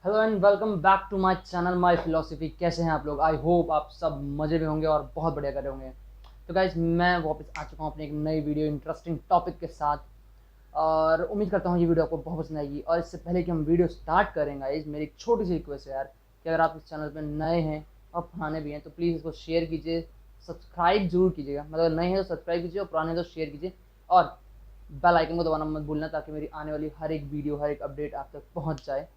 Hello and welcome back to my channel my philosophy. कैसे हैं आप लोग? आई होप आप सब मज़े में होंगे और बहुत बढ़िया कर रहे होंगे। तो गाइज मैं वापस आ चुका हूँ अपनी एक नई वीडियो इंटरेस्टिंग टॉपिक के साथ, और उम्मीद करता हूँ ये वीडियो आपको बहुत पसंद आएगी। और इससे पहले कि हम वीडियो स्टार्ट करें गाइज, मेरी एक छोटी सी रिक्वेस्ट है यार कि अगर आप इस चैनल पर नए हैं और पुराने भी हैं तो प्लीज़ इसको शेयर कीजिए, सब्सक्राइब जरूर कीजिएगा। मतलब नए हैं तो सब्सक्राइब कीजिए और पुराने हैं तो शेयर कीजिए, और बेल आइकन को दबाना मत भूलना ताकि मेरी आने वाली हर एक वीडियो, हर एक अपडेट आप तक पहुँच जाए।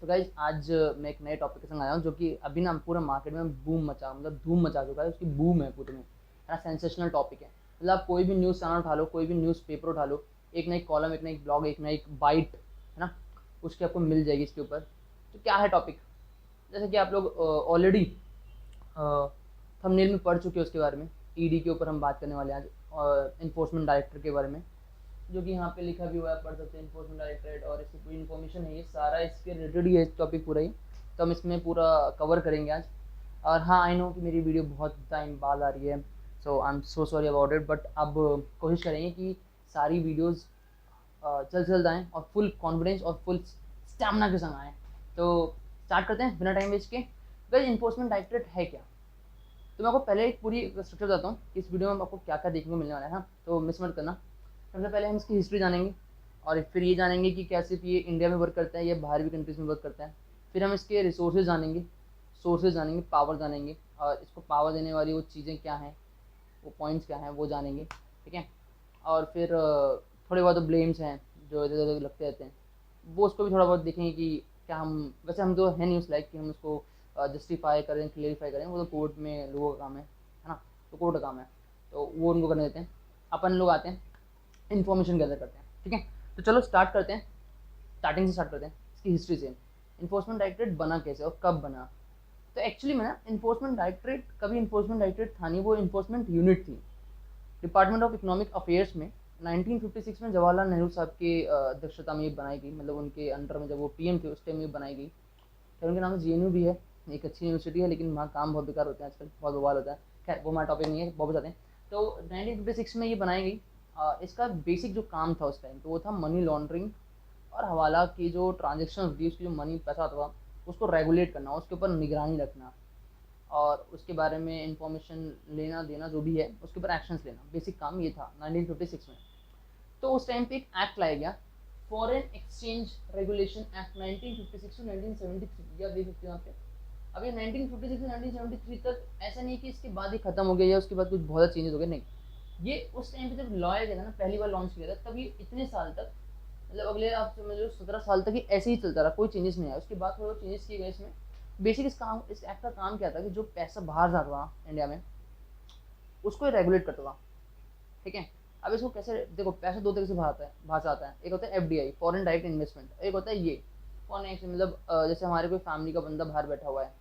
तो गाइज आज मैं एक नए टॉपिक के संग आया हूँ जो कि अभी ना पूरे मार्केट में बूम मचा, मतलब धूम मचा चुका है, उसकी बूम है पूरे में, है ना। सेंसेशनल टॉपिक है। मतलब आप कोई भी न्यूज़ चैनल उठा लो, कोई भी न्यूज़ पेपर उठा लो, एक ना एक कॉलम, एक ना एक ब्लॉग, एक ना एक बाइट, है ना, उसकी आपको मिल जाएगी इसके ऊपर। तो क्या है टॉपिक? जैसे कि आप लोग ऑलरेडी थंबनेल में पढ़ चुके हो उसके बारे में। ईडी के ऊपर हम बात करने वाले हैं आज, और इन्फोर्समेंट डायरेक्टर के बारे में, जो कि यहाँ पे लिखा भी हुआ है, पढ़ सकते हैं। इन्फोर्समेंट डायरेक्टरेट और इसकी पूरी इन्फॉर्मेशन है, ये सारा इसके रिलेटेड ही है टॉपिक पूरा ही। तो हम इसमें पूरा कवर करेंगे आज। और हाँ, आई नो कि मेरी वीडियो बहुत टाइम बाद आ रही है, so I am so sorry about it, but अब कोशिश करेंगे कि सारी वीडियोज़ जल्द से जल्द आएँ और फुल कॉन्फिडेंस और फुल स्टैमिना के संग आएँ। तो स्टार्ट करते हैं बिना टाइम वेस्ट के। गाइस, इन्फोर्समेंट डायरेक्टरेट है क्या? तो मैं आपको पहले एक पूरी स्ट्रक्चर बताता हूँ कि इस वीडियो में आपको क्या क्या देखने को मिलने वाला है, हाँ, तो मिस मत करना। सबसे पहले हम इसकी हिस्ट्री जानेंगे, और फिर ये जानेंगे कि कैसे ये इंडिया में वर्क करता है या बाहर भी कंट्रीज़ में वर्क करता है। फिर हम इसके रिसोर्सेज जानेंगे, सोर्सेज जानेंगे, पावर जानेंगे, और इसको पावर देने वाली वो चीज़ें क्या हैं, वो पॉइंट्स क्या हैं वो जानेंगे, ठीक है। और फिर थोड़े बहुत ब्लेम्स हैं जो इधर उधर लगते रहते हैं, वो उसको भी थोड़ा बहुत देखेंगे कि क्या हम, वैसे हम तो है नहीं उस लाइक कि हम उसको जस्टिफाई करें, क्लियरिफाई करें, वो तो कोर्ट में लोगों का काम है ना, तो कोर्ट का काम है, तो वो उनको करने देते हैं। अपन लोग आते हैं, इन्फॉर्मेशन गैदर करते हैं, ठीक है। तो चलो स्टार्ट करते हैं, स्टार्टिंग से स्टार्ट करते हैं, इसकी हिस्ट्री से। इन्फोर्समेंट डायरेक्टरेट बना कैसे और कब बना? तो एक्चुअली में ना, इन्फोर्समेंट डायरेक्टरेट कभी इन्फोर्समेंट डायरेक्टरेट था नहीं, वो इन्फोर्समेंट यूनिट थी। डिपार्टमेंट ऑफ इकोनॉमिक अफेयर्स में 1956 में जवाहरलाल नेहरू साहब की अध्यक्षता में ये बनाई गई, मतलब उनके अंडर में जब वो पीएम थे उस टाइम ये बनाई गई। फिर उनके नाम से जेएनयू भी है, एक अच्छी यूनिवर्सिटी है, लेकिन वहाँ काम बहुत बेकार होते हैं आजकल, बहुत बवाल होता है। खैर वो हमारा टॉपिक नहीं है, बहुत बताते हैं। तो 1956 में ये बनाई गई। इसका बेसिक जो काम था उस टाइम, तो वो था मनी लॉन्ड्रिंग और हवाला की जो ट्रांजेक्शन होती है, उसकी जो मनी पैसा होता था उसको रेगुलेट करना, उसके ऊपर निगरानी रखना, और उसके बारे में इंफॉर्मेशन लेना देना जो भी है, उसके ऊपर एक्शंस लेना, बेसिक काम ये था 1956 में। तो उस टाइम पे एक एक्ट लाया गया, foreign exchange regulation act 1956 to 1973, या देख सकते हो यहाँ पे। अब ये 1956 से 1973 तक, ऐसा नहीं कि इसके बाद ही खत्म हो गया या उसके बाद कुछ बहुत ज़्यादा चेंजेस हो गए, नहीं। ये उस टाइम पे जब लॉ आया गया था ना, पहली बार लॉन्च किया था, तब ये इतने साल तक, मतलब अगले आप समझ लो 17 साल तक ही ऐसे ही चलता रहा, कोई चेंजेस नहीं आया। उसके बाद थोड़ा चेंजेस किए गए इसमें। बेसिक इस एक्ट का काम क्या था कि जो पैसा बाहर जाता था इंडिया में, उसको रेगुलेट करता था, ठीक है। अब इसको कैसे देखो, पैसा दो तरीके से बाहर से आता है। एक होता है एफडीआई, फॉरेन डायरेक्ट इन्वेस्टमेंट, एक होता है ये फॉरेन एक्सचेंज, मतलब जैसे हमारे कोई फैमिली का बंदा बाहर बैठा हुआ है,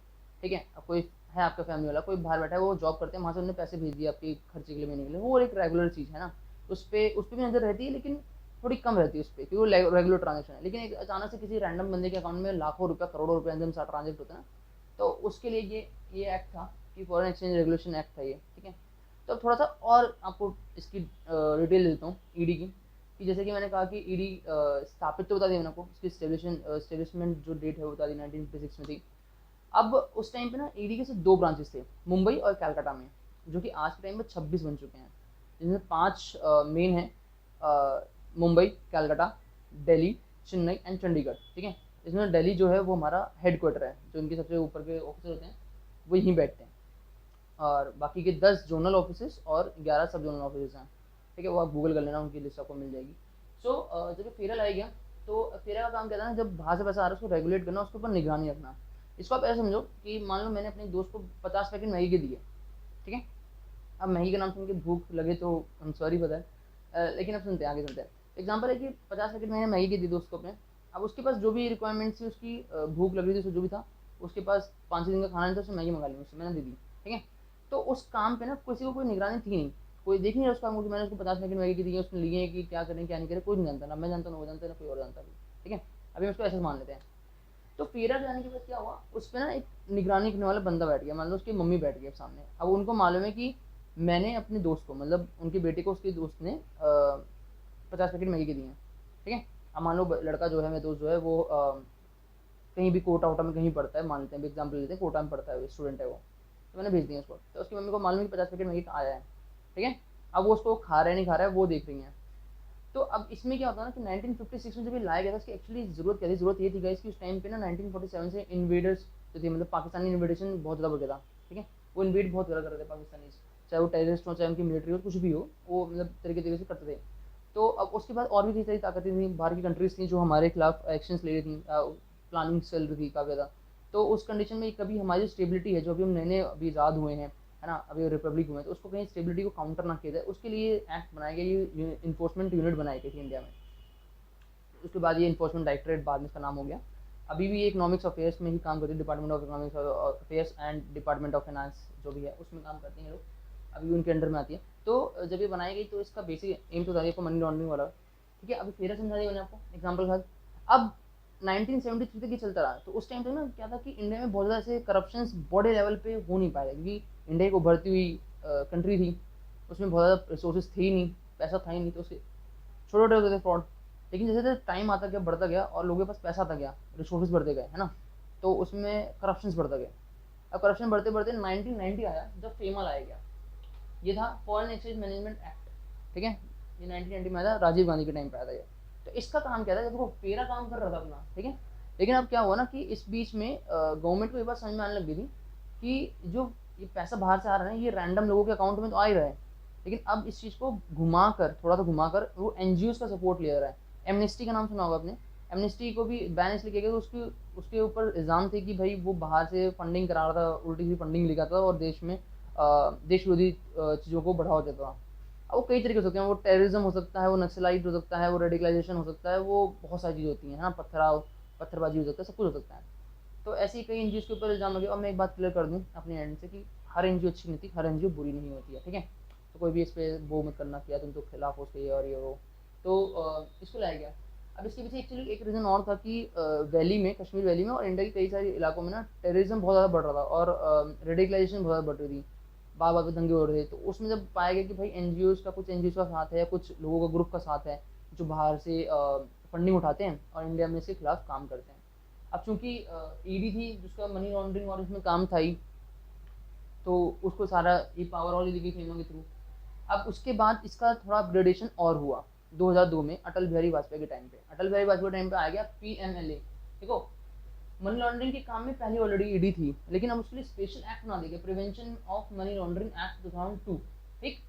ठीक है। अब कोई है आपका फैमिली वाला, कोई बाहर बैठा है, वो जॉब करते हैं, वहाँ से उन्होंने पैसे भेज दिए आपके खर्चे के लिए, महीने के लिए, वो एक रेगुलर चीज़ है ना। उस पर भी नज़र रहती है, लेकिन थोड़ी कम रहती है उस पर, क्योंकि वो रेगुलर ट्रांजेक्शन है। लेकिन एक अचानक से किसी रैंडम बंदे के अकाउंट में लाखों रुपया, करोड़ों रुपये एकदम सा ट्रांजेक्ट होता है ना, तो उसके लिए ये एक्ट था, कि फॉरेन एक्सचेंज रेगुलेशन एक्ट था ये, ठीक है। तो थोड़ा सा और आपको इसकी डिटेल देता हूँ ईडी की, कि जैसे कि मैंने कहा कि ईडी स्थापित तो बता दिया मैंने आपको, उसकी स्टेब्लिशमेंट जो डेट है वो बता दी, 1956 में थी। अब उस टाइम पे ना ईडी के सिर्फ दो ब्रांचेस थे, मुंबई और कलकत्ता में, जो कि आज के टाइम में 26 बन चुके हैं, जिनमें 5 मेन है, मुंबई, कलकत्ता, दिल्ली, चेन्नई एंड चंडीगढ़, ठीक है। इसमें दिल्ली जो है वो हमारा हेड क्वार्टर है, जो इनके सबसे ऊपर के ऑफिसर होते हैं वो यहीं बैठते हैं, और बाकी के 10 जोनल ऑफिस और 11 सब जोनल ऑफिस हैं, ठीक है। वो आप गूगल कर लेना, उनकी लिस्ट आपको मिल जाएगी। सो जब फेरल आएगा, तो फेरा का काम क्या था ना, जब बाहर से पैसा आ रहा है उसको रेगुलेट करना, उसके ऊपर निगरानी रखना। इसको आप ऐसा समझो कि मान लो मैंने अपने दोस्त को 50 पैकेट मैगी के दिए, ठीक है। अब मैगी का नाम सुन के भूख लगे तो हम सॉरी पता है, लेकिन अब सुनते हैं, आगे सुनते हैं। एग्जाम्पल है कि 50 पैकेट मैंने मैगी के दी दोस्त को अपने। अब उसके पास जो भी रिक्वायरमेंट थी, उसकी भूख लग रही थी, उसको जो भी था, उसके पास 5 दिन का खाना नहीं था, उसने मैगी मंगा ली मुझसे, मैंने दे दी, ठीक है। तो उस काम पे ना किसी को कोई निगरानी थी नहीं, कोई देख नहीं रहा उस काम को कि मैंने उसको 50 पैकेट मैगी की दी है, उसने लिए कि क्या करें क्या नहीं करें, कोई नहीं जानता, ना मैं जानता, ना वो जानता, ना कोई और जानता भी, ठीक है। अभी हम उसको ऐसे मान लेते हैं। तो फेरा जाने के बाद क्या हुआ, उस पर ना एक निगरानी करने वाला बंदा बैठ गया, मान लो उसकी मम्मी बैठ गई अब सामने। अब उनको मालूम है कि मैंने अपने दोस्त को, मतलब उनके बेटे को, उसके दोस्त ने 50 पैकेट मैगी के दिए हैं, ठीक है। अब मान लो लड़का जो है, मेरा दोस्त जो है वो कहीं भी कोटा वोटा में कहीं पढ़ता है, मान लेते हैं एग्जाम्पल लेते हैं, कोटा में पढ़ता है, स्टूडेंट है वो, तो मैंने भेज दिया उसको, तो उसकी मम्मी को मालूम है कि 50 पैकेट मैगी का आया है, ठीक है। अब वो उसको खा रहा है नहीं खा रहा है वो देख रही हैं। तो अब इसमें क्या होता है ना कि 1956 में जब ये लाया गया था, इसकी एक्चुअली ज़रूरत क्या थी, ज़रूरत ये थी गाइस कि उस टाइम पे ना 1947 से इन्वेडर्स जो थे, मतलब पाकिस्तानी इन्वेडेशन बहुत ज़्यादा बढ़ गया था, ठीक है। वो इन्वेड बहुत ज़्यादा कर रहे थे पाकिस्तानी, चाहे वो टेररिस्ट हो चाहे उनकी मिलिट्री हो, कुछ भी हो, वो मतलब तरीके से करते थे। तो अब उसके बाद और भी कई सारी ताकतें थी, बाहर की कंट्रीज थी जो हमारे खिलाफ एक्शंस ले रही थी, प्लानिंग चल रही थी काफ़ी ज़्यादा। तो उस कंडीशन में कभी हमारी स्टेबिलिटी है, जो अभी हम नए नए अभी आज़ाद हुए हैं, है ना, अभी रिपब्लिक हुए हैं, तो उसको कहीं स्टेबिलिटी को काउंटर ना किया जाए, उसके लिए एक्ट बनाया गया, ये इन्फोर्समेंट यूनिट बनाई गई थी इंडिया में। उसके बाद ये इन्फोर्समेंट डायरेक्टरेट बाद में इसका नाम हो गया। अभी भी इकोनॉमिक्स अफेयर्स में ही काम करती है, department of economics affairs and department of finance जो भी है उसमें काम करते हैं लोग, अभी उनके अंडर में आती है। तो जब ये बनाई गई तो इसका बेसिक एम तो था आपको मनी लॉन्ड्रिंग वाला, ठीक है। अभी फिर समझा दिया मैंने आपको एग्जाम्पल के साथ। अब 1973 तक ये चलता रहा, तो उस टाइम तक ना क्या था कि इंडिया में बहुत ज़्यादा ऐसे करप्शन बड़े लेवल पे हो नहीं पाया, क्योंकि इंडिया एक उभरती हुई कंट्री थी, उसमें बहुत ज़्यादा रिसोर्सेज थे ही नहीं, पैसा था ही नहीं, तो उसके छोटे छोटे होते थे फ्रॉड। लेकिन जैसे जैसे टाइम आता गया, बढ़ता गया, और लोगों के पास पैसा आता गया, रिसोर्सेज बढ़ते गए, है ना, तो उसमें करप्शन बढ़ता गया। अब करप्शन बढ़ते बढ़ते 1990 आया जब फेमा लाया गया, ये था फॉरेन एक्सचेंज मैनेजमेंट एक्ट, ठीक है। ये 1990 में आया था, राजीव गांधी के टाइम पे आया था ये। तो इसका काम क्या था, जब वो पेरा काम कर रहा था अपना, ठीक है। लेकिन अब क्या हुआ ना कि इस बीच में गवर्नमेंट को ये बात समझ में आने लग गई थी कि जो ये पैसा बाहर से आ रहा है ये रैंडम लोगों के अकाउंट में तो आ ही रहा है, लेकिन अब इस चीज़ को घुमाकर, थोड़ा सा घुमाकर, वो एनजीओ का सपोर्ट ले रहा है। एमनेस्टी का नाम सुना होगा आपने, एमनेस्टी को भी बैन इसलिए किया गया, उसके उसके ऊपर इल्ज़ाम थे कि भाई वो बाहर से फंडिंग करा रहा था, उल्टी सी फंडिंग लेकर था, और देश में देश विरोधी चीज़ों को बढ़ावा देता था। अब वो कई तरीके से होते हैं, वो टेररिज्म हो सकता है, वो नक्सलाइट हो सकता है, वो रेडिकलाइजेशन हो सकता है, वो बहुत सारी चीज़ें होती हैं, है ना, पत्थरबाजी हो सकता है, सब कुछ हो सकता है। तो ऐसी कई एनजीओ के ऊपर इल्ज़ाम लगे। और मैं एक बात क्लियर कर दूँ अपने एंड से कि हर एनजीओ अच्छी नहीं होती, हर एनजीओ बुरी नहीं होती है, ठीक है। तो कोई भी इस पर वो मत करना किया तुम तो खिलाफ हो उसके, ये और ये वो। तो इसको लाया गया। अब इसके पीछे एक्चुअली एक रीज़न और था कि वैली में, कश्मीर वैली में और इंडिया के कई सारे इलाकों में ना टेररिज्म बहुत ज़्यादा बढ़ रहा था, और रेडिकलाइजेशन बहुत ज़्यादा बढ़ रही थी, बार बार दंगे हो रहे थे। तो उसमें जब पाया गया कि भाई एनजीओ का, कुछ एनजीओ का साथ है या कुछ लोगों का ग्रुप का साथ है जो बाहर से फंडिंग उठाते हैं और इंडिया में इसके खिलाफ काम करते हैं। अब चूंकि ईडी थी जिसका मनी लॉन्ड्रिंग और इसमें काम था ही, तो उसको सारा ये पावर और दी गई फेमा के थ्रू। अब उसके बाद इसका थोड़ा अपग्रेडेशन और हुआ 2002 में अटल बिहारी वाजपेयी के टाइम पे। अटल बिहारी वाजपेयी के टाइम पे आ गया पीएमएलए, देखो मनी लॉन्ड्रिंग के काम में पहले ऑलरेडी ईडी थी, लेकिन अब उसके लिए स्पेशल एक्ट बना दिया गया, prevention of money laundering act 2002, ठीक।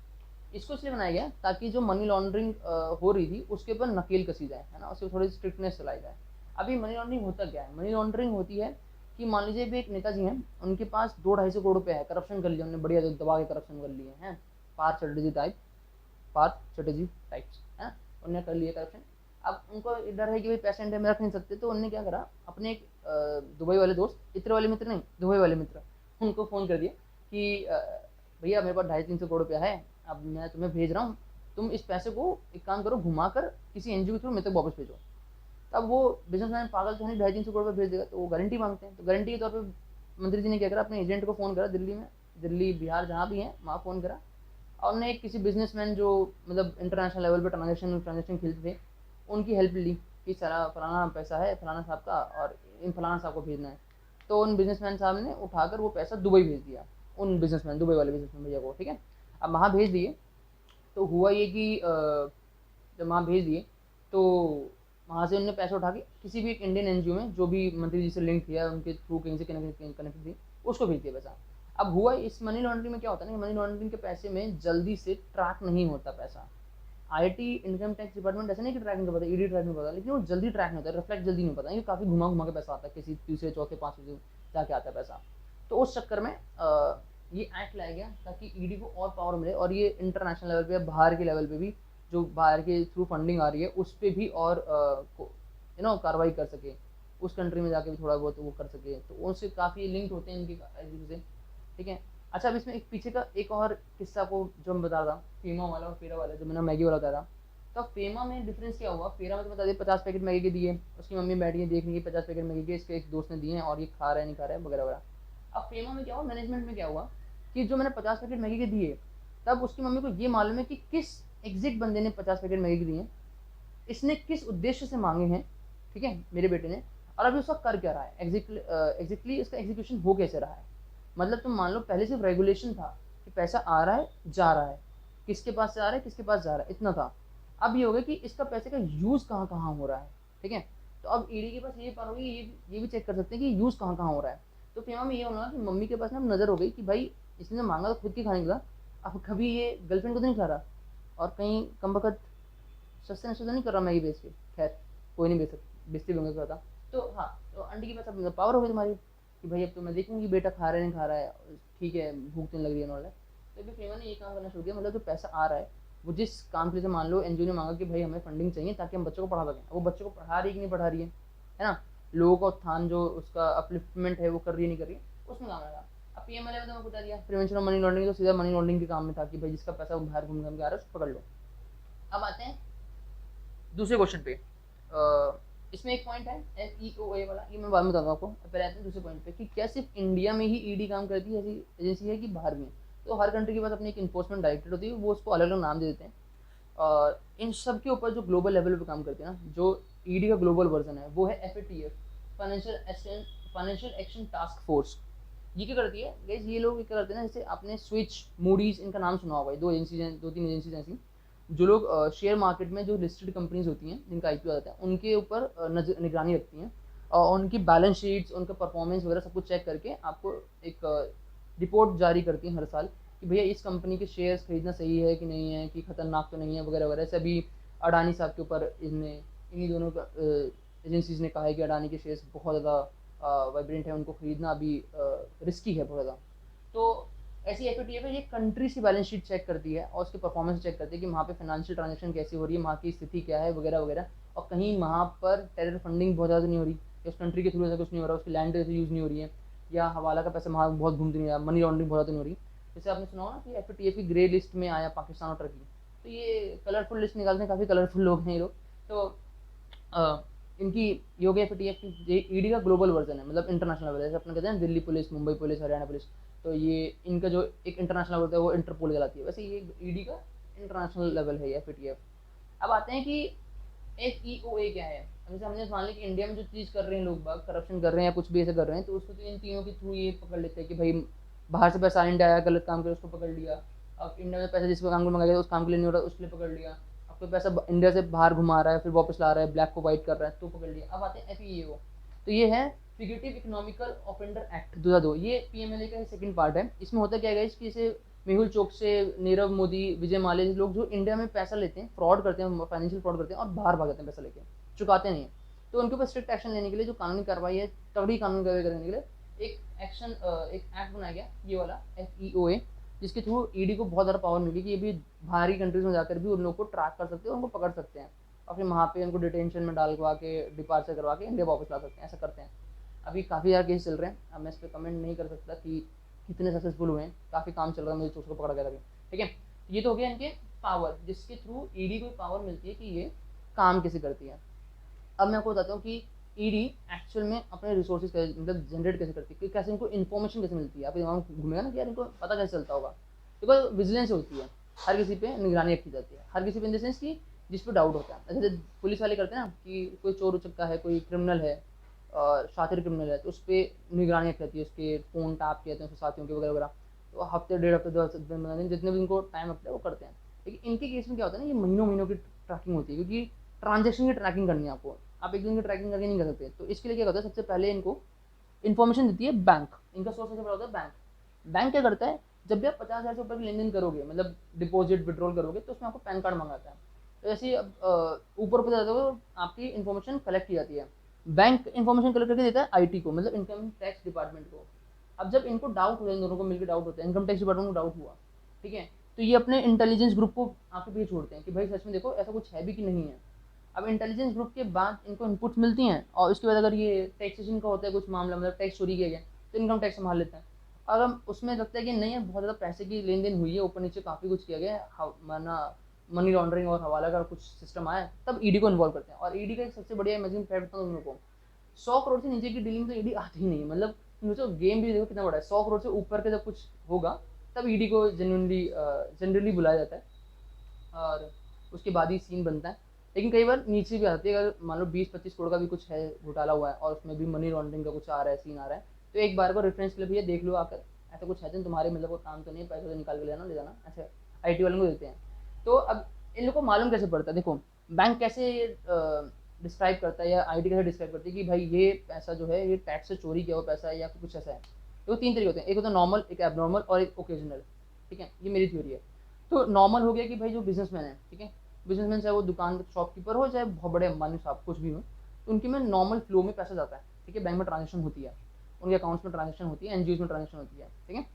इसको इसलिए बनाया गया ताकि जो मनी लॉन्ड्रिंग हो रही थी उसके ऊपर नकेल कसी जाए, है ना, उसके थोड़ी स्ट्रिक्टनेस चलाई जाए। अभी मनी लॉन्ड्रिंग होता क्या है, मनी लॉन्ड्रिंग होती है कि मान लीजिए भी एक नेताजी हैं, उनके पास 200-250 करोड़ रुपये है, करप्शन कर लिया उन्होंने, बढ़िया दबा के करप्शन कर लिए हैं, पार्थ चटर्जी टाइप्स, है ना, उन्होंने कर लिया करप्शन। अब उनको डर है कि भाई पैसे इंडिया में रख नहीं सकते, तो उन्होंने क्या करा, अपने एक दुबई वाले दोस्त, इत्र वाले मित्र नहीं, दुबई वाले मित्र, उनको फ़ोन कर दिया कि भैया मेरे पास 250-300 करोड़ रुपया है, अब मैं तुम्हें भेज रहा हूँ, तुम इस पैसे को एक काम करो, घुमा कर किसी एनजीओ के थ्रू मेरे तक वापस भेजो। तब वो बिजनेसमैन पागल तो नहीं, 250-300 करोड़ रुपये भेज देगा, तो वो गारंटी मांगते हैं। तो गारंटी के तौर पर मंत्री जी ने क्या करा, अपने एजेंट को फ़ोन करा दिल्ली में, दिल्ली बिहार जहाँ भी हैं वहाँ फ़ोन करा, और उन्होंने किसी बिजनेसमैन जो मतलब इंटरनेशनल लेवल पे ट्रांजेक्शन खेलते थे, उनकी हेल्प ली कि सारा फलाना पैसा है फलाना साहब का और इन फलाना साहब को भेजना है। तो उन बिजनेसमैन साहब ने उठाकर वो पैसा दुबई भेज दिया, उन बिजनेसमैन, दुबई वाले बिजनेसमैन भैया को, ठीक है। अब वहाँ भेज दिए, तो हुआ ये कि जब वहाँ भेज दिए तो वहाँ से उन्होंने पैसे उठा के किसी भी एक इंडियन एनजीओ में जो भी मंत्री जी से लिंक थी या उनके थ्रू कहीं से कनेक्टेड थी, उसको भेज दिया पैसा। अब हुआ इस मनी लॉन्ड्रिंग में क्या होता है ना, मनी लॉन्ड्रिंग के पैसे में जल्दी से ट्रैक नहीं होता पैसा। आईटी इनकम टैक्स डिपार्टमेंट ऐसे नहीं कि ट्रैक नहीं कर पाता, ईडी ट्रैक नहीं करता, लेकिन वो जल्दी ट्रैक नहीं होता, रिफ्लेक्ट जल्दी नहीं होता, ये काफ़ी घुमा घुमा के पैसा आता है, किसी तीसरे चौथे पाँचवें जाके आता है पैसा। तो उस चक्कर में ये एक्ट लाया गया ताकि ईडी को और पावर मिले, और ये इंटरनेशनल लेवल पे, बाहर के लेवल पे भी जो बाहर के थ्रू फंडिंग आ रही है उस पर भी और कार्रवाई कर सके, उस कंट्री में जाके भी थोड़ा बहुत वो कर सके, तो उनसे काफ़ी लिंक होते हैं इनके से, ठीक है। अच्छा, अब इसमें एक पीछे का एक और किस्सा को जो मैं बता रहा, फेमा वाला और फेरा वाला, जो मैंने मैगी वाला बताया था। तो फेमा में डिफरेंस क्या हुआ, फेरा में तो बता दिए 50 पैकेट मैगी के दिए, उसकी मम्मी बैठी है देख रही है 50 पैकेट मैगी के इसके एक दोस्त ने दिए हैं और ये खा रहा है नहीं खा रहा है वगैरह वगैरह। अब फेमा में क्या हुआ, मैनेजमेंट में क्या हुआ कि जो मैंने 50 पैकेट मैगी के दिए, तब उसकी मम्मी को ये मालूम है कि किस एग्जिट बंदे ने 50 पैकेट मैगी के दिए, इसने किस उद्देश्य से मांगे हैं, ठीक है, मेरे बेटे ने, और अभी उसका कर क्या रहा है, एग्जैक्टली इसका एग्जीक्यूशन हो कैसे रहा है। मतलब तुम मान लो पहले सिर्फ रेगुलेशन था कि पैसा आ रहा है जा रहा है, किसके पास से आ रहा है किसके पास जा रहा है, इतना था। अब ये हो गया कि इसका पैसे का यूज़ कहाँ कहाँ हो रहा है, ठीक है। तो अब ईडी के पास ये पावर होगी, ये भी चेक कर सकते हैं कि यूज़ कहाँ कहाँ हो रहा है। तो फीमा में ये होना कि मम्मी के पास ना नज़र हो गई कि भाई इसने मांगा तो खुद की खाने का, अब कभी ये गर्लफ्रेंड को तो नहीं खा रहा, और कहीं कम वक्त सस्ते नशे तो नहीं कर रहा मैगी बेच के। खैर कोई नहीं बेच सकता, बेचते भी होंगे क्या पता। तो हाँ, तो आंटी के पास अब पावर हो गई तुम्हारी कि भाई अब तो मैं देखूंगी बेटा खा रहा है नहीं खा रहा है, ठीक है भूख तो नहीं लग रही है नॉलेज। तो अभी फेमा ने ये काम करना शुरू किया, मतलब जो पैसा आ रहा है वो जिस काम के लिए, मान लो एनजीओ ने मांगा कि भाई हमें फंडिंग चाहिए ताकि हम बच्चों को पढ़ा सकें, वो बच्चों को पढ़ा रही है कि नहीं पढ़ा रही है ना, लोगों का उत्थान जो उसका अपलिफ्टमेंट है वो कर रही है नहीं कर रही है, उसमें काम लगा। अब पीएमएलए में तो बता दिया प्रिवेंशन ऑफ मनी लॉन्ड्रिंग, तो सीधा मनी लॉन्ड्रिंग के काम में था कि भाई जिसका पैसा वो बाहर घूम घूम के आ रहा है उसको पकड़ लो। अब आते हैं दूसरे क्वेश्चन पे। इसमें एक पॉइंट है FEOA वाला, ये मैं बाद में बताऊंगा आपको। पहले आते हैं दूसरे पॉइंट पे कि क्या सिर्फ इंडिया में ही ईडी काम करती है, ऐसी एजेंसी है कि बाहर में। तो हर कंट्री के पास अपनी एक इन्फोर्समेंट डायरेक्टरेट होती है, वो उसको अलग अलग नाम दे देते हैं। और इन सब के ऊपर जो ग्लोबल लेवल पे काम करते हैं ना, जो ईडी का ग्लोबल वर्जन है वो है FATF, financial action task force. ये क्या करती है गाइस, ये लोग क्या करते हैं ना, जैसे आपने स्विच, मूडीज, इनका नाम सुना होगा, दो एजेंसीज हैं, दो तीन एजेंसीज ऐसी जो लोग शेयर मार्केट में जो लिस्टेड कंपनीज होती हैं जिनका IPO आता है उनके ऊपर निगरानी रखती हैं, और उनकी बैलेंस शीट्स, उनका परफॉर्मेंस वगैरह सब कुछ चेक करके आपको एक रिपोर्ट जारी करती हैं हर साल कि भैया इस कंपनी के शेयर्स खरीदना सही है कि नहीं है, कि खतरनाक तो नहीं है वगैरह वगैरह। ऐसे अभी अडानी साहब के ऊपर इन्हीं दोनों एजेंसीज ने कहा है कि अडानी के शेयर्स बहुत ज़्यादा वाइब्रेंट है, उनको खरीदना अभी रिस्की है बहुत ज़्यादा। तो ऐसी FATF है, ये कंट्रीज की बैलेंस शीट चेक करती है और उसके परफॉर्मेंस चेक करती है कि वहाँ पे फाइनेंशियल ट्रांजेक्शन कैसी हो रही है, वहाँ की स्थिति क्या है वगैरह वगैरह, और कहीं वहाँ पर टेरर फंडिंग बहुत ज़्यादा नहीं हो रही, या उस कंट्री के थ्रू ऐसा कुछ नहीं हो रहा, उसकी लैंड ऐसे यूज़ नहीं हो रही है, या हवाला का पैसा वहाँ बहुत घूमते नहीं रहा, मनी लॉन्ड्रिंग बहुत ज़्यादा नहीं हो रही। जैसे आपने सुना हो ना कि FATF की ग्रे लिस्ट में आया पाकिस्तान और टर्की, तो ये कलरफुल लिस्ट निकालते हैं, काफ़ी कलरफुल लोग हैं ये लोग। तो इनकी योगी FATF की ईडी का ग्लोबल वर्जन है, मतलब इंटरनेशनल लेवल है। जैसे अपने कहते हैं Delhi police, Mumbai police, Haryana police, तो ये इनका जो एक इंटरनेशनल होता है वो इंटरपोल कहलाती है, वैसे ये ईडी का इंटरनेशनल लेवल है ये FATF। अब आते हैं कि FEOA क्या है। अब जैसे हमने मान लिया कि इंडिया में जो चीज़ कर रहे हैं लोग बाग, करप्शन कर रहे हैं या कुछ भी ऐसे कर रहे हैं, तो उसको तो इन तीनों के थ्रू ये पकड़ लेते हैं कि भाई बाहर से पैसा इंडिया आया, गलत काम करे उसको पकड़ लिया। अब इंडिया में पैसा जिस काम को मंगाया उस काम के लिए नहीं हो रहा, उसके लिए पकड़ लिया। अब कोई पैसा इंडिया से बाहर घुमा रहा है फिर वापस ला रहा है, ब्लैक को वाइट कर रहा है, तो पकड़ लिया। अब आते हैं FEO, तो ये है फिगेटिव इकोनॉमिकल ऑफेंडर एक्ट 2002, ये PMLA का सेकंड पार्ट है। इसमें होता क्या है कि जैसे मेहुल चोकसे, नीरव मोदी, विजय माल्या लोग जो इंडिया में पैसा लेते हैं, फ्रॉड करते हैं, फाइनेंशियल फ्रॉड करते हैं और बाहर भाग जाते हैं पैसा लेके, चुकाते नहीं है, तो उनके ऊपर स्ट्रिक्ट एक्शन लेने के लिए जो कानूनी कार्रवाई है, तगड़ी कानूनी कार्रवाई करने के लिए एक एक्ट बनाया गया, ये वाला FEOA, जिसके थ्रू ईडी को बहुत ज़्यादा पावर मिली कि ये भी बाहरी कंट्रीज में जाकर भी उन लोगों को ट्रैक कर सकते हैं, उनको पकड़ सकते हैं और फिर वहाँ पे उनको डिटेंशन में डालवा के डिपार्चर करवा के इंडिया वापस ला सकते हैं, ऐसा करते हैं। अभी काफ़ी ज़्यादा केस चल रहे हैं, अब मैं इस पर कमेंट नहीं कर सकता कि कितने सक्सेसफुल हुए हैं, काफ़ी काम चल रहा है, मुझे चोर को पकड़ा गया था अभी, ठीक है। ये तो हो गया इनके पावर, जिसके थ्रू ईडी को पावर मिलती है कि ये काम कैसे करती है। अब मैं आपको बताता हूँ कि ईडी एक्चुअल में अपने रिसोर्सेज मतलब जनरेट कैसे करती है, कैसे इनको इन्फॉर्मेशन कैसे मिलती है। आप दिमाग घूमेगा ना कि यार इनको पता कैसे चलता होगा, बिकॉज विजिलेंस होती है, हर किसी पे निगरानी रखी जाती है, हर किसी पे इन द सेंस कि जिस पे डाउट होता है। जैसे पुलिस वाले करते हैं ना कि कोई चोर उचक्का है, कोई क्रिमिनल है और शातिर क्रिमिनल है, तो उस पर निगरानी रखी जाती है, उसके फ़ोन टैप किए जाते हैं उसके साथियों के वगैरह वगैरह, तो हफ्ते 1.5 हफ्ते 10 दिन जितने भी इनको टाइम लगता है वो करते हैं। लेकिन इनके केस में क्या होता है ना, ये महीनों महीनों की ट्रैकिंग होती है, क्योंकि ट्रांजेक्शन की ट्रैकिंग करनी है आपको, आप एक दिन की ट्रैकिंग करके नहीं कर सकते। तो इसके लिए क्या होता है, सबसे पहले इनको इन्फॉर्मेशन देती है बैंक, इनका सोर्स सबसे बड़ा होता है बैंक। बैंक क्या करता है, जब भी आप 50,000 से ऊपर की लेन देन करोगे, मतलब डिपॉजिट विड्रॉल करोगे, तो उसमें आपको पैन कार्ड मंगाता है। तो ऐसे ही ऊपर ऊपर जाते हुए आपकी इन्फॉर्मेशन कलेक्ट की जाती है। बैंक इन्फॉर्मेशन कलेक्ट करके देता है IT को, मतलब इनकम टैक्स डिपार्टमेंट को। अब जब इनको डाउट होता है, इन दोनों को मिलकर डाउट होता है, इनकम टैक्स डिपार्टमेंट को डाउट हुआ, ठीक है, तो ये अपने इंटेलिजेंस ग्रुप को आपके पीछे छोड़ते हैं कि भाई सच में देखो ऐसा कुछ है भी कि नहीं है। अब इंटेलिजेंस ग्रुप के बाद इनको इनपुट्स मिलती हैं, और उसके बाद अगर ये टैक्सेशन का होता है कुछ मामला, मतलब टैक्स चोरी किया गया, तो इनकम टैक्स संभाल लेते हैं। और हम उसमें लगता है कि नहीं है, बहुत ज़्यादा पैसे की लेन देन हुई है, ऊपर नीचे काफ़ी कुछ किया गया है, माना मनी लॉन्ड्रिंग और हवाला का कुछ सिस्टम आया, तब ईडी को इन्वॉल्व करते हैं। और ईडी का एक सबसे बढ़िया इमेजिन फैक्ट बताऊँ तुम लोग को, 100 करोड़ से नीचे की डीलिंग तो ईडी आती ही नहीं है। मतलब मुझे गेम भी देखो कितना बड़ा है, 100 करोड़ से ऊपर के जब कुछ होगा तब ईडी को जनरली बुलाया जाता है, और उसके बाद ही सीन बनता है। लेकिन कई बार नीचे भी आती है। अगर मान लो 20-25 करोड़ का भी कुछ है घोटाला हुआ है और उसमें भी मनी लॉन्ड्रिंग का कुछ आ रहा है, सीन आ रहा है, तो एक बार को रेफरेंस के लिए भैया देख लो आकर, ऐसा कुछ है तो तुम्हारे मतलब वो काम तो नहीं है, पैसा तो निकाल के ले जाना, ऐसे IT वालों को देते हैं। तो अब इन लोग को मालूम कैसे पड़ता है, देखो बैंक कैसे डिस्क्राइब करता है या IT कैसे डिस्क्राइब करती है कि भाई ये पैसा जो है ये टैक्स से चोरी किया हुआ पैसा है या फिर कुछ ऐसा है। तो 3 तरीके होते हैं, एक होता है नॉर्मल, एक एबनॉर्मल और एक ओकेजनल। ठीक है, ये मेरी थ्योरी है। तो नॉर्मल हो गया कि भाई जो बिजनेसमैन है, ठीक है, बिजनेसमैन चाहे वो दुकान शॉपकीपर हो चाहे बहुत बड़े अंबानी साहब कुछ भी हो, तो उनके में नॉर्मल फ्लो में पैसा जाता है। ठीक है, बैंक में ट्रांजेक्शन होती है, उनके अकाउंट्स में ट्रांजेक्शन होती है, NGOs में ट्रांजेक्शन होती है। ठीक है,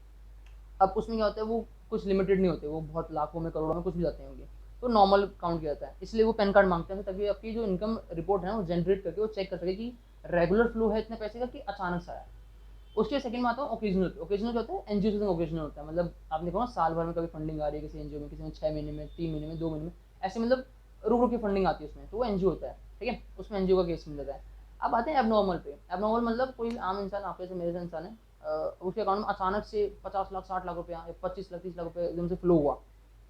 अब उसमें क्या होता है, वो कुछ लिमिटेड नहीं होते, वो बहुत लाखों में करोड़ों में कुछ भी जाते हैं उनके, तो नॉर्मल काउंट किया जाता है। इसलिए वो पैन कार्ड मांगते हैं ताकि आपकी जो इनकम रिपोर्ट है वो जनरेट करके वो चेक कर सके कि रेगुलर फ्लो है इतने पैसे का कि अचानक से आया। उसके सेकंड में आता है ओकेजनल। ओकेजनल क्या होता है, एनजीओ से ओकेजनल होता है, मतलब आपने कहा साल भर में कभी फंडिंग आ रही है किसी एनजीओ में, किसी में 6 महीने में, 3 महीने में, 2 महीने में, ऐसे मतलब रुक रुक की फंडिंग आती है उसमें, तो वो एनजीओ होता है। ठीक है, उसमें एनजीओ का केस मिल जाता है। अब आते हैं एबनॉर्मल पे। एबनॉर्मल मतलब कोई आम इंसान, आप जैसे मेरे जैसे इंसान है, उसके अकाउंट में अचानक से 50 लाख 60 लाख रुपया, 25 लाख 30 लाख रुपये एकदम से फ्लो हुआ,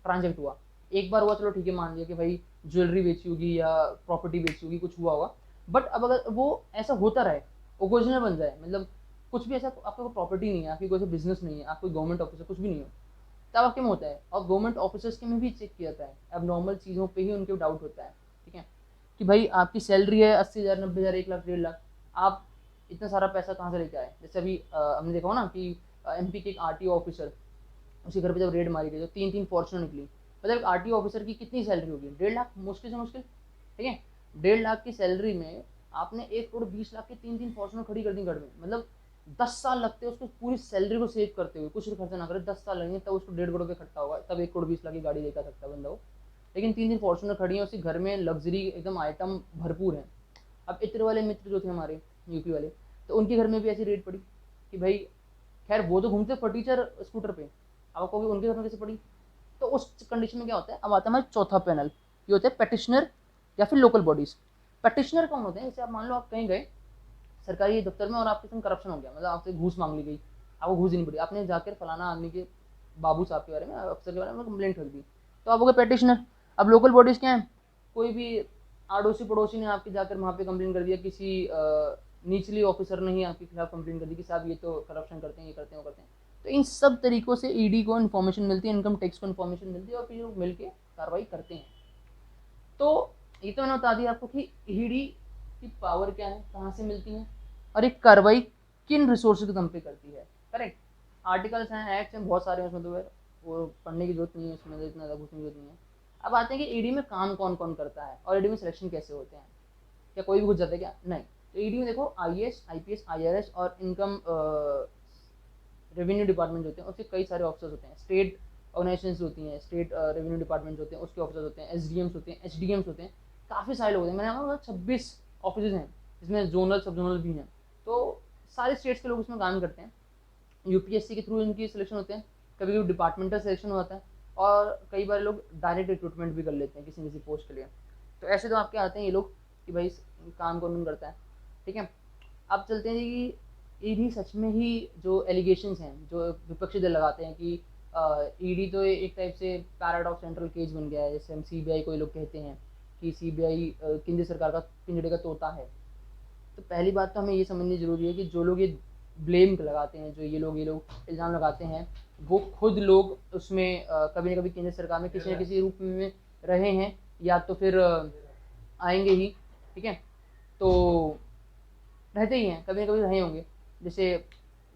ट्रांजेक्ट हुआ। एक बार हुआ चलो ठीक है, मान लिया कि भाई ज्वेलरी बेची होगी या प्रॉपर्टी बेची होगी, कुछ हुआ होगा। बट अब अगर वो ऐसा होता रहे, ओकेजनल बन जाए, मतलब कुछ भी ऐसा आपका कोई प्रॉपर्टी नहीं है, आपकी कोई बिजनेस नहीं है, आप कोई गवर्नमेंट ऑफिसर कुछ भी नहीं हो, तब आपके में होता है। और गवर्नमेंट ऑफिसर्स के में भी चेक किया जाता है, अब नॉर्मल चीज़ों पे ही उनके डाउट होता है। ठीक है, कि भाई आपकी सैलरी है 80,000 90,000 1 लाख 1.5 लाख, आप इतना सारा पैसा कहाँ से लेके आए। जैसे अभी हमने देखा हो ना कि MP के एक RTO ऑफिसर, उसके घर पे जब रेड मारी गई तो 3-3 फॉर्चुनर निकली। मतलब RTO ऑफिसर की कितनी सैलरी होगी, 1.5 लाख मुश्किल से मुश्किल। ठीक है, 1.5 लाख की सैलरी में आपने 1 करोड़ 20 लाख की 3-3 फॉर्चुनर खड़ी कर दी घर में, मतलब 10 साल लगते हैं उसको पूरी सैलरी को सेव करते हुए, कुछ भी खर्चा ना करे, 10 साल लगेंगे तब उसको 1.5 करोड़ रुपये खट्टा होगा, तब 1 करोड़ 20 लाख की गाड़ी लेकर सकता है बंदा वो। लेकिन 3-3 फॉर्चुनर खड़ी है उसी घर में, लग्जरी एकदम आइटम भरपूर है। अब इत्र वाले मित्र जो थे हमारे यूपी वाले, तो उनके घर में भी ऐसी रेट पड़ी कि भाई, खैर वो तो घूमते फटीचर स्कूटर पे, अब आपको उनके घर में कैसे पड़ी। तो उस कंडीशन में क्या होता है, अब आता है हमारा चौथा पैनल, ये होता है पेटिशनर या फिर लोकल बॉडीज। पेटिशनर कौन होते हैं, जैसे आप मान लो आप कहीं गए सरकारी दफ्तर में और आपके संग करप्शन हो गया, मतलब आपसे घूस मांग ली गई, आपको घूस ही नहीं पड़ी, आपने जाकर फलाना आदमी के बाबू साहब के बारे में, अफसर के बारे में कंप्लेंट कर दी, तो आप हो गए पेटिशनर। अब लोकल बॉडीज क्या है, कोई भी आड़ोसी पड़ोसी ने आपके जाकर वहाँ पे कंप्लेन कर दिया, किसी निचली ऑफिसर ने ही आपके खिलाफ कंप्लेन कर दी कि साहब ये तो करप्शन करते हैं, ये करते हैं, वो करते हैं। तो इन सब तरीक़ों से ED को इन्फॉर्मेशन मिलती है, इनकम टैक्स को इन्फॉर्मेशन मिलती है और फिर लोग मिल के कार्रवाई करते हैं। तो ये तो मैंने बता दिया आपको कि ED की पावर क्या है, कहाँ से मिलती है, और एक कार्रवाई किन रिसोर्स के दम पे करती है। करेक्ट, आर्टिकल्स हैं, एक्ट्स हैं, बहुत सारे हैं उसमें, तो वो पढ़ने की जरूरत नहीं है, उसमें इतना ज़्यादा घुसने की जरूरत नहीं है। अब आते हैं कि ED में काम कौन कौन करता है और ED में सिलेक्शन कैसे होते हैं। क्या कोई भी घुस जाता है क्या, नहीं। तो ED में देखो IAS IPS IRS और इनकम रेवेन्यू डिपार्टमेंट होते हैं, उसके कई सारे ऑफिसर्स होते हैं, स्टेट ऑर्गेनाइजेशन होती हैं, स्टेट रेवेन्यू डिपार्टमेंट होते हैं, उसके ऑफिसर्स होते हैं, SDMs होते हैं, HDMs होते हैं, काफ़ी सारे लोग होते हैं। मैंने आपको 26 ऑफिस हैं, जिसमें जोनल सब जोनल भी हैं, तो सारे स्टेट्स के लोग इसमें काम करते हैं। UPSC के थ्रू इनकी सिलेक्शन होते हैं, कभी कभी डिपार्टमेंटल सिलेक्शन होता है, और कई बार लोग डायरेक्ट रिक्रूटमेंट भी कर लेते हैं किसी किसी पोस्ट के लिए। तो ऐसे तो आपके आते हैं ये लोग कि भाई काम कौन कौन करता है। ठीक है, अब चलते हैं कि ED सच में ही जो एलिगेशंस हैं जो विपक्षी दल लगाते हैं कि ED तो एक टाइप से पैराट ऑफ सेंट्रल केज बन गया है, जैसे हम CBI को ये लोग कहते हैं कि CBI केंद्र सरकार का पिंजड़े का तोता है। तो पहली बात तो हमें ये समझनी जरूरी है कि जो लोग ये ब्लेम लगाते हैं, जो ये लोग इल्ज़ाम लगाते हैं, वो खुद लोग उसमें कभी ना कभी केंद्र सरकार में किसी न किसी रूप में रहे हैं, या तो फिर आएंगे ही। ठीक है, तो रहते ही हैं, कभी ना कभी रहे होंगे। जैसे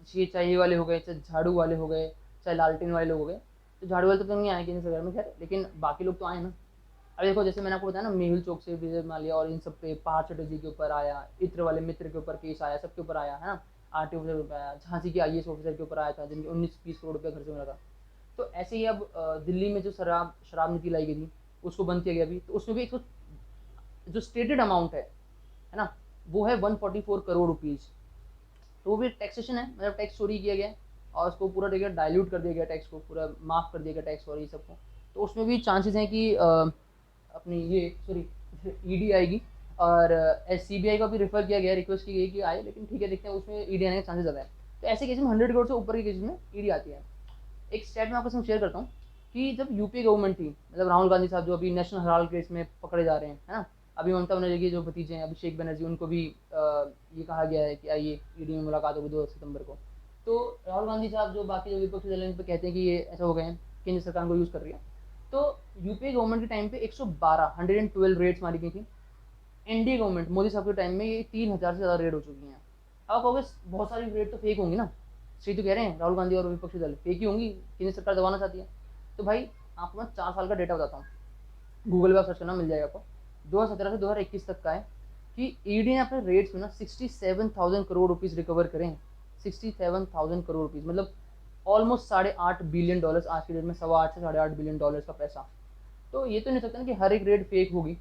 ये चाहिए वाले हो गए, चाहे झाड़ू वाले हो गए, चाहे लालटेन वाले लोग हो गए। तो झाड़ू वाले तो नहीं आए केंद्र सरकार में, खैर, लेकिन बाकी लोग तो आए ना। अब देखो, जैसे मैंने आपको बताया ना, मेहुल चौक से विजय माल्या और इन सब पे, पार्थ चटर्जी के ऊपर आया, इत्र वाले मित्र के ऊपर केस आया, सबके ऊपर आया है ना, RTO ऑफिसर के ऊपर आया, झांसी के IAS ऑफिसर के ऊपर आया था जिनके 19-20 करोड़ रुपया घर से मिला था। तो ऐसे ही अब दिल्ली में जो शराब नीति लाई गई थी, उसको बंद किया गया अभी, तो उसमें भी एक जो स्टेटेड अमाउंट है ना, वो है 144 करोड़ रुपीज़। तो वो भी टैक्सेशन है, मतलब टैक्स चोरी किया गया और उसको पूरा देखिए डाइल्यूट कर दिया गया, टैक्स को पूरा माफ़ कर दिया गया, टैक्स और ये सबको। तो उसमें भी चांसेस हैं कि अपनी ये सॉरी ED आएगी, और CBI को भी रेफर किया गया, रिक्वेस्ट की गई कि आए, लेकिन ठीक है, देखते हैं, उसमें ED आने के चांसेस ज़्यादा है। तो ऐसे केस में 100 करोड़ से ऊपर के केस में ED आती है। एक स्टैट मैं आपके साथ शेयर करता हूँ कि जब यूपी गवर्नमेंट थी, मतलब राहुल गांधी साहब जो अभी नेशनल हेराल्ड केस में पकड़े जा रहे हैं, है ना, अभी ममता बनर्जी के जो भतीजे हैं अभिषेक बनर्जी, उनको भी ये कहा गया है कि आइए ईडी में मुलाकात होगी 2 सितंबर को। तो राहुल गांधी साहब जो बाकी जो विपक्षी दल हैं इन पर कहते हैं कि ये ऐसा हो गए हैं, केंद्र सरकार को यूज़ कर रही है। तो यूपीए गवर्नमेंट के टाइम पे 112 रेड्स मारी गई थी। एनडीए गवर्नमेंट मोदी साहब के टाइम में ये 3000 से ज़्यादा रेड हो चुकी हैं। अब कहोगे बहुत सारी रेड तो फेक होंगी ना, सही तो कह रहे हैं राहुल गांधी और विपक्षी दल, फेक ही होंगी, केंद्र सरकार दबाना चाहती है। तो भाई आपको मैं 4 साल का डेटा बताता हूँ, गूगल पर सर्च करना मिल जाएगा आपको। 2017 से 2021 तक का है कि ईडी ने अपने रेट्स में ना 67,000 करोड़ रुपीज़ रिकवर करें। 67,000 करोड़ रुपीज़ मतलब ऑलमोस्ट $8.5 बिलियन आज की डेट में, 8.25 से $8.5 बिलियन का पैसा। तो ये तो नहीं सकता ना कि हर एक रेड फेक होगी,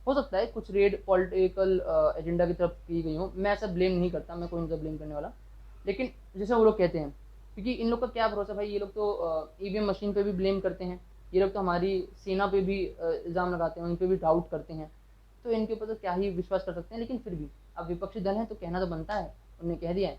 हो सकता है कुछ रेड पॉलिटिकल एजेंडा की तरफ की गई हो, मैं ऐसा ब्लेम नहीं करता, मैं कोई नहीं ब्लेम करने वाला। लेकिन जैसे वो लोग कहते हैं, क्योंकि इन लोग का क्या भरोसा भाई, ये लोग तो ईवीएम मशीन पे भी ब्लेम करते हैं, ये लोग तो हमारी सेना पे भी इल्ज़ाम लगाते हैं, उन पर भी डाउट करते हैं, तो इनके ऊपर तो क्या ही विश्वास कर सकते हैं। लेकिन फिर भी अब विपक्षी दल है तो कहना तो बनता है, उन्होंने कह दिया है,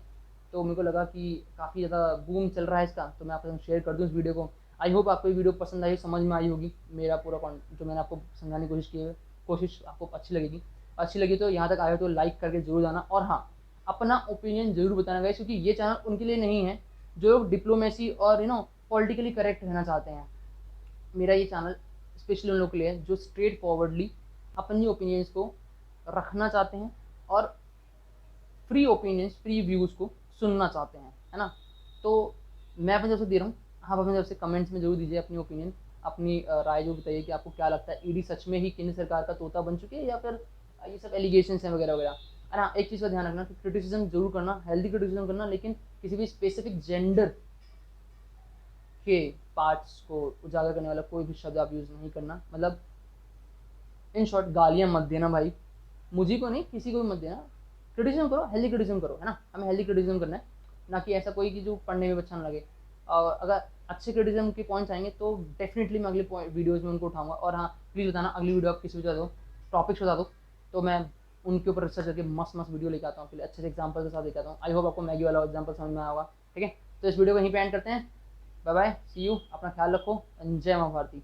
तो मेरे को लगा कि काफ़ी ज़्यादा बूम चल रहा है इसका, तो मैं आपके साथ शेयर कर दूँ इस वीडियो को। आई होप आपको ये वीडियो पसंद आई, समझ में आई होगी, मेरा पूरा जो मैंने आपको समझाने की कोशिश की है, कोशिश आपको अच्छी लगेगी। अच्छी लगी तो यहाँ तक आए तो लाइक करके जरूर जाना, और हाँ अपना ओपिनियन जरूर बताना गाइस, क्योंकि ये चैनल उनके लिए नहीं है जो लोग डिप्लोमेसी और पॉलिटिकली करेक्ट रहना चाहते हैं। मेरा ये चैनल स्पेशली उन लोगों के लिए है जो स्ट्रेट फॉरवर्डली अपनी ओपिनियंस को रखना चाहते हैं और फ्री ओपिनियंस, फ्री व्यूज़ को सुनना चाहते हैं, है ना। तो मैं अपनी तरफ से दे रहा हूँ, आप अपनी तरफ से कमेंट्स में जरूर दीजिए अपनी ओपिनियन, अपनी राय जो बताइए कि आपको क्या लगता है, ईडी सच में ही केंद्र सरकार का तोता बन चुकी है या फिर ये सब एलिगेशन हैं वगैरह वगैरह। और हाँ एक चीज़ का ध्यान रखना कि क्रिटिसिज्म जरूर करना, हेल्दी क्रिटिसिज्म करना, लेकिन किसी भी स्पेसिफिक जेंडर के पार्ट्स को उजागर करने वाला कोई भी शब्द आप यूज़ नहीं करना। मतलब इन शॉर्ट गालियाँ मत देना भाई, मुझे को नहीं किसी को भी मत देना। क्रिटिसिज्म करो, हेल्दी क्रिटिसिज्म करो, है ना, हमें हेल्दी क्रिटिसिज्म करना है, ना कि ऐसा कोई कि जो पढ़ने में अच्छा ना लगे। और अगर अच्छे क्रिटिसिज्म के पॉइंट्स आएंगे तो डेफिनेटली मैं अगले वीडियोज़ में उनको उठाऊंगा। और हाँ प्लीज़ बताना अगली वीडियो आप किसी बता दो, टॉपिक्स बता दो, तो मैं उनके ऊपर रिसर्च करके मस्त मस्त वीडियो लेके आता हूँ, फिर अच्छे से एग्जाम्पल के साथ लेके आता हूँ। आई होप आपको मैगी वाला एग्जाम्पल समझ में आया होगा। ठीक है, तो इस वीडियो को यहीं पे एंड करते हैं। बाय बाय, सी यू, अपना ख्याल रखो, जय माँ भारती।